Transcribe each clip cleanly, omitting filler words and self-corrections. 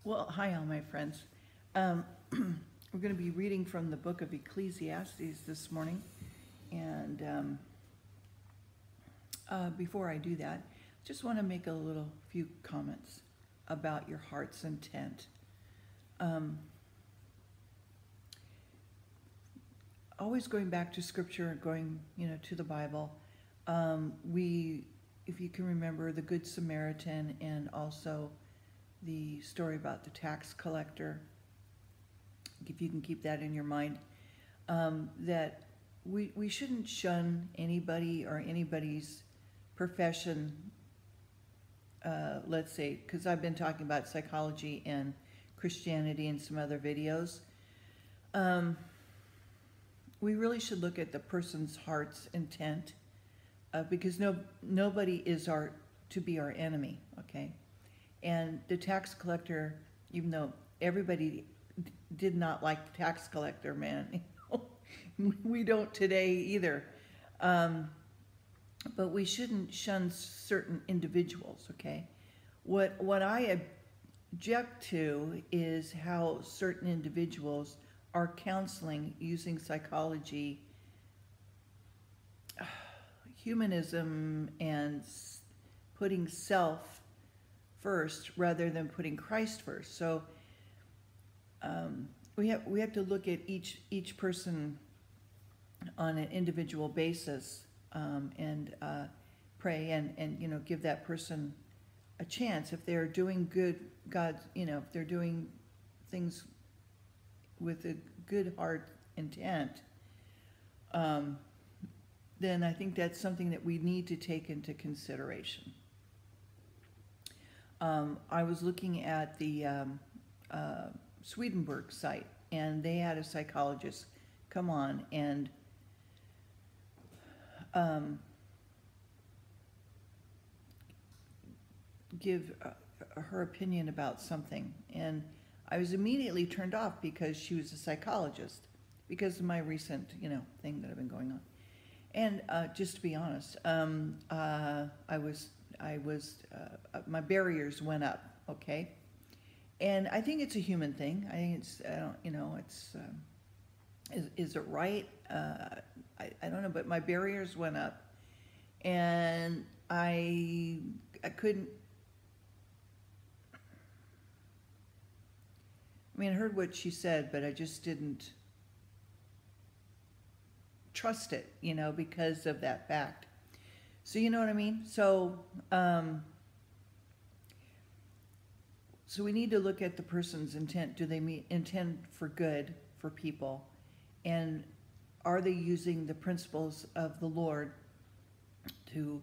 Well, hi, all my friends. We're going to be reading from the book of Ecclesiastes this morning. And before I do that, just want to make a few comments about your heart's intent. Always going back to Scripture, going to the Bible. If you can remember, the Good Samaritan, and also the story about the tax collector, if you can keep that in your mind, that we shouldn't shun anybody or anybody's profession, let's say, because I've been talking about psychology and Christianity in some other videos. We really should look at the person's heart's intent, because nobody is to be our enemy, okay? And the tax collector, even though everybody did not like the tax collector, man, we don't today either. But we shouldn't shun certain individuals, okay? What I object to is how certain individuals are counseling using psychology, humanism, and putting self first rather than putting Christ first. So we have to look at each person on an individual basis, and pray and give that person a chance. If they're doing good, if they're doing things with a good heart intent, then I think that's something that we need to take into consideration. I was looking at the Swedenborg site, and they had a psychologist come on and give her opinion about something. And I was immediately turned off because she was a psychologist, because of my recent, thing that I've been going on. And just to be honest, my barriers went up, okay? And I think it's a human thing. I think is it right? I don't know, but my barriers went up, and I couldn't. I mean, I heard what she said, but I just didn't trust it, because of that fact. So you know what I mean? So so we need to look at the person's intent. Do they intend for good for people? And are they using the principles of the Lord to,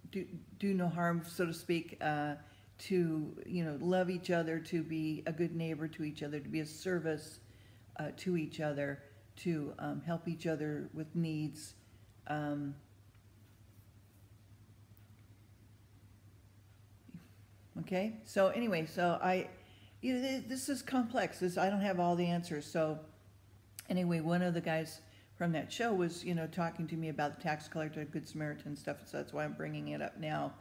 do no harm, so to speak, to, love each other, to be a good neighbor to each other, to be a service to each other, to help each other with needs. Okay, so anyway, so this is complex. I don't have all the answers. So anyway, one of the guys from that show was, talking to me about the tax collector, Good Samaritan stuff, so that's why I'm bringing it up now.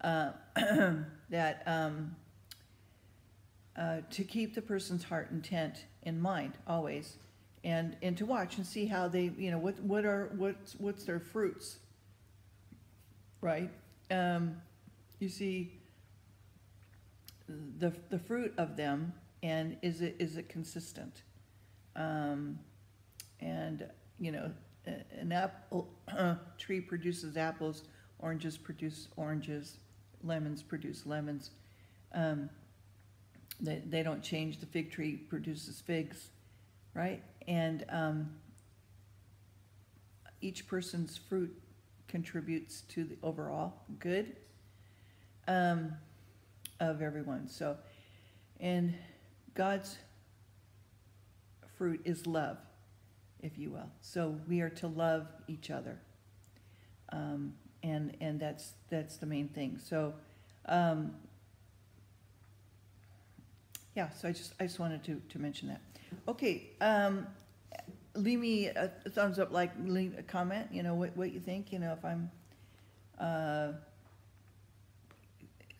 That to keep the person's heart intent in mind always, and to watch and see how they, what's their fruits, right? You see the fruit of them, and is it consistent? And an apple tree produces apples, oranges produce oranges, lemons produce lemons. They don't change. The fig tree produces figs, right? And each person's fruit contributes to the overall good of everyone. So, and God's fruit is love, if you will. So we are to love each other, and that's the main thing. So, yeah. So I just wanted to mention that. Okay. Leave me a thumbs up, leave a comment. What you think. If I'm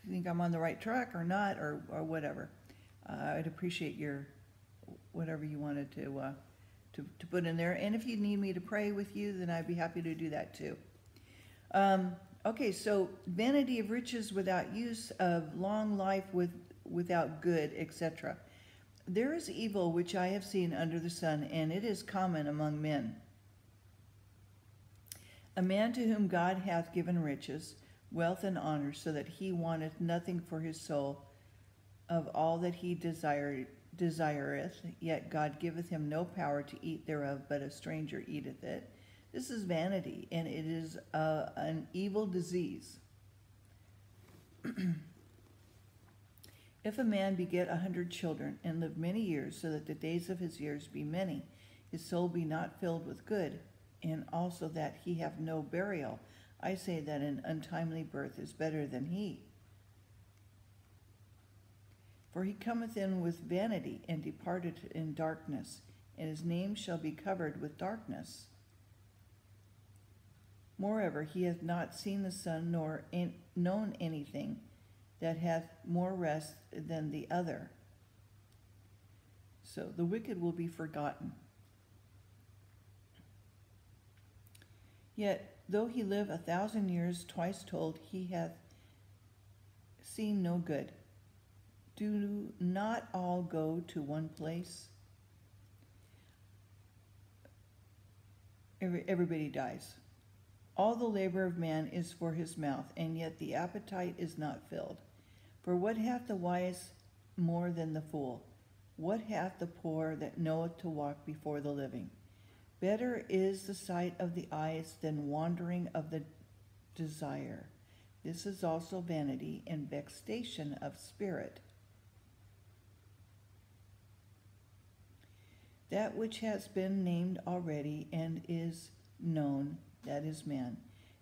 think I'm on the right track or not, or whatever. I'd appreciate your, whatever you wanted to put in there. And if you need me to pray with you, then I'd be happy to do that too. Okay, so vanity of riches without use, of long life without good, etc. There is evil which I have seen under the sun, and it is common among men. A man to whom God hath given riches, wealth, and honor, so that he wanteth nothing for his soul of all that he desireth, yet God giveth him no power to eat thereof, but a stranger eateth it. This is vanity, and it is an evil disease. If a man beget 100 children, and live many years, so that the days of his years be many, his soul be not filled with good, and also that he have no burial, I say that an untimely birth is better than he. For he cometh in with vanity, and departed in darkness, and his name shall be covered with darkness. Moreover, he hath not seen the sun, nor known anything that hath more rest than the other. So the wicked will be forgotten. Yet, though he live 1,000 years, twice told, he hath seen no good. Do not all go to one place? Everybody dies. All the labor of man is for his mouth, and yet the appetite is not filled. For what hath the wise more than the fool? What hath the poor that knoweth to walk before the living? Better is the sight of the eyes than wandering of the desire. This is also vanity and vexation of spirit. That which has been named already and is known, that is man.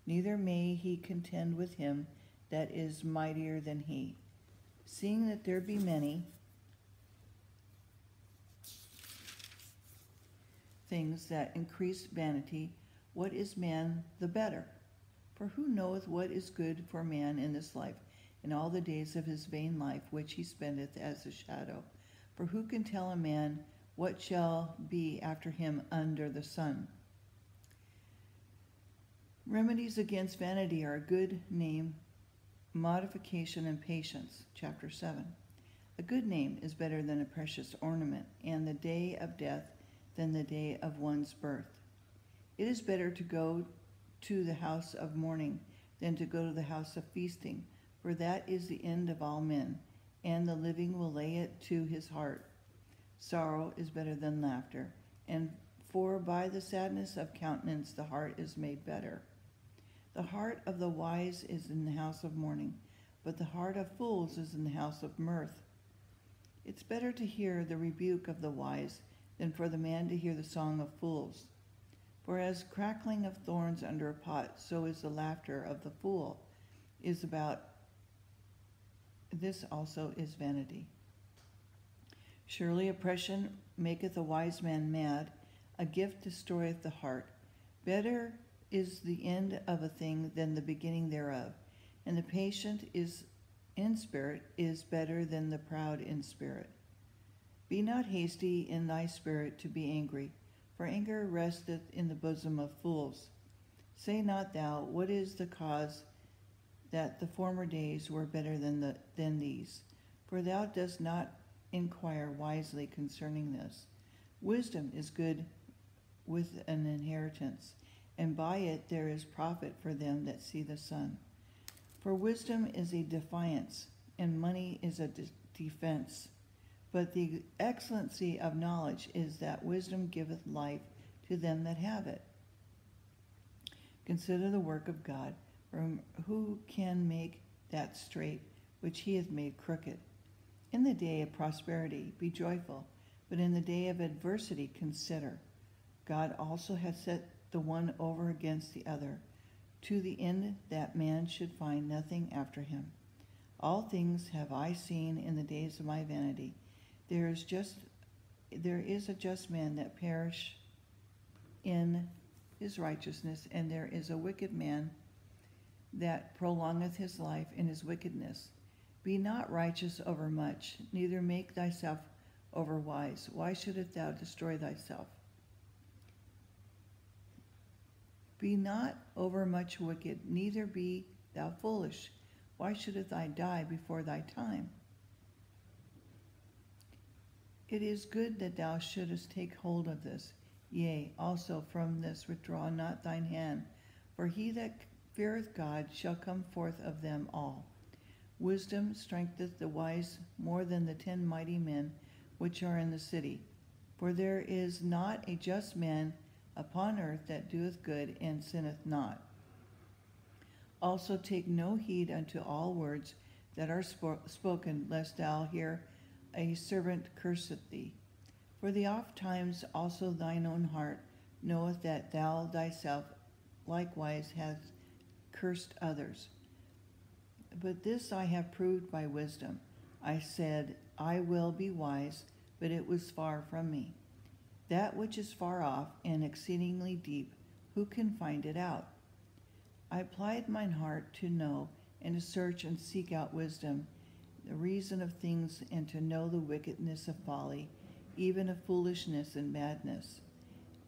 Neither may he contend with him that is mightier than he. Seeing that there be many things that increase vanity, what is man the better? For who knoweth what is good for man in this life, in all the days of his vain life which he spendeth as a shadow? For who can tell a man what shall be after him under the sun? Remedies against vanity are a good name, modification, and patience. Chapter 7. A good name is better than a precious ornament, and the day of death than the day of one's birth. It is better to go to the house of mourning than to go to the house of feasting, for that is the end of all men, and the living will lay it to his heart. Sorrow is better than laughter, and for by the sadness of countenance the heart is made better. The heart of the wise is in the house of mourning, but the heart of fools is in the house of mirth. It's better to hear the rebuke of the wise than for the man to hear the song of fools. For as crackling of thorns under a pot, so is the laughter of the fool is about. This also is vanity. Surely oppression maketh a wise man mad, a gift destroyeth the heart. Better is the end of a thing than the beginning thereof, and the patient is in spirit is better than the proud in spirit. Be not hasty in thy spirit to be angry, for anger resteth in the bosom of fools. Say not thou, what is the cause that the former days were better than these? For thou dost not inquire wisely concerning this. Wisdom is good with an inheritance, and by it there is profit for them that see the sun. For wisdom is a defiance, and money is a defense. But the excellency of knowledge is that wisdom giveth life to them that have it. Consider the work of God, who can make that straight which he hath made crooked. In the day of prosperity be joyful, but in the day of adversity consider. God also hath set the one over against the other, to the end that man should find nothing after him. All things have I seen in the days of my vanity. There is a just man that perish in his righteousness, and there is a wicked man that prolongeth his life in his wickedness. Be not righteous over much, neither make thyself over wise. Why shouldest thou destroy thyself? Be not over much wicked, neither be thou foolish. Why shouldest thou die before thy time? It is good that thou shouldest take hold of this. Yea, also from this withdraw not thine hand, for he that feareth God shall come forth of them all. Wisdom strengtheneth the wise more than the 10 mighty men which are in the city. For there is not a just man upon earth that doeth good and sinneth not. Also take no heed unto all words that are spoken, lest thou hear a servant curseth thee. For the oft times also thine own heart knoweth that thou thyself likewise hast cursed others. But this I have proved by wisdom. I said, I will be wise, but it was far from me. That which is far off and exceedingly deep, who can find it out? I applied mine heart to know and to search and seek out wisdom, the reason of things, and to know the wickedness of folly, even of foolishness and madness.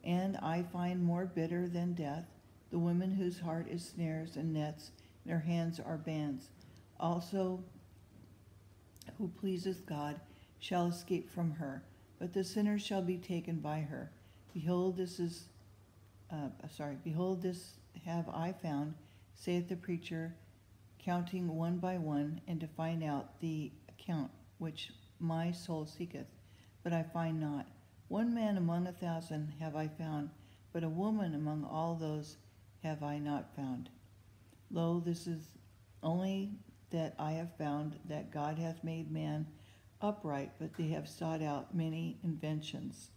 And I find more bitter than death the woman whose heart is snares and nets, and her hands are bands. Also, who pleaseth God shall escape from her, but the sinner shall be taken by her. Behold, this have I found, saith the preacher, counting one by one, and to find out the account which my soul seeketh, but I find not. One man among 1,000 have I found, but a woman among all those have I not found. Lo, this is only that I have found that God hath made man upright, but they have sought out many inventions.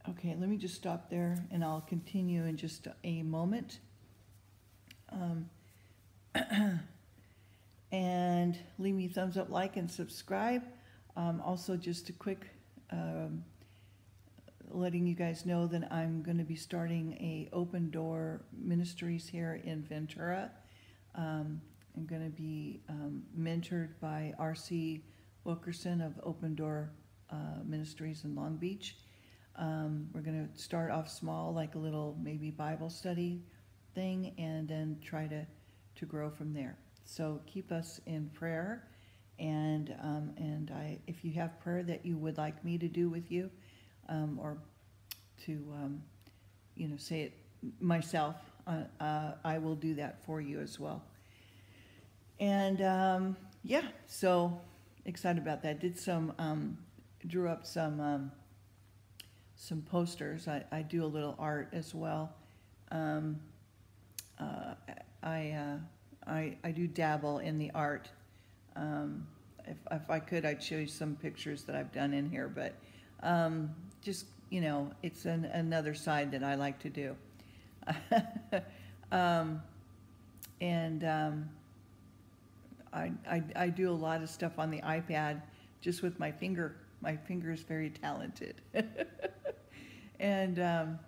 Okay, let me just stop there, and I'll continue in just a moment. And leave me a thumbs up, like, and subscribe. Also, just a quick letting you guys know that I'm going to be starting a Open Door Ministries here in Ventura. I'm going to be mentored by R.C. Wilkerson of Open Door Ministries in Long Beach. We're going to start off small, like a little maybe Bible study thing, and then try to grow from there. So keep us in prayer, and if you have prayer that you would like me to do with you, or to say it myself, I will do that for you as well. And yeah, so excited about that. Did drew up some posters. I do a little art as well. I do dabble in the art. If I could, I'd show you some pictures that I've done in here, but just, it's another side that I like to do. I do a lot of stuff on the iPad just with my finger. My finger is very talented. And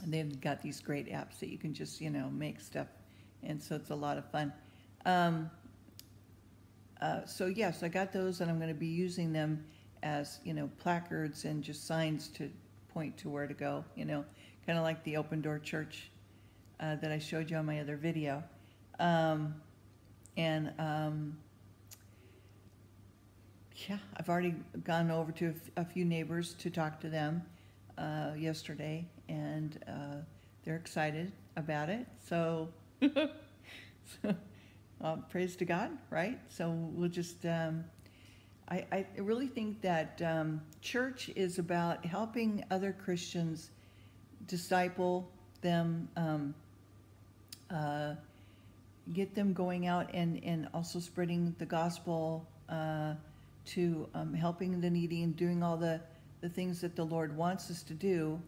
they've got these great apps that you can just, make stuff. And so it's a lot of fun. So yes, I got those, and I'm going to be using them as, placards and just signs to point to where to go, kind of like the Open Door Church that I showed you on my other video. Yeah, I've already gone over to a few neighbors to talk to them yesterday, and they're excited about it. So, praise to God, right? So we'll just, I really think that church is about helping other Christians disciple them, get them going out and also spreading the gospel, to helping the needy and doing all the things that the Lord wants us to do.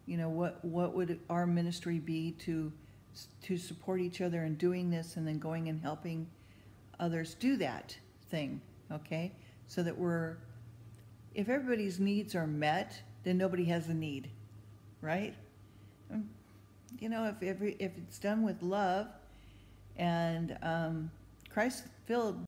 What would our ministry be to support each other in doing this, and then going and helping others do that thing, okay? So that if everybody's needs are met, then nobody has a need, right? If it's done with love, And Christ-filled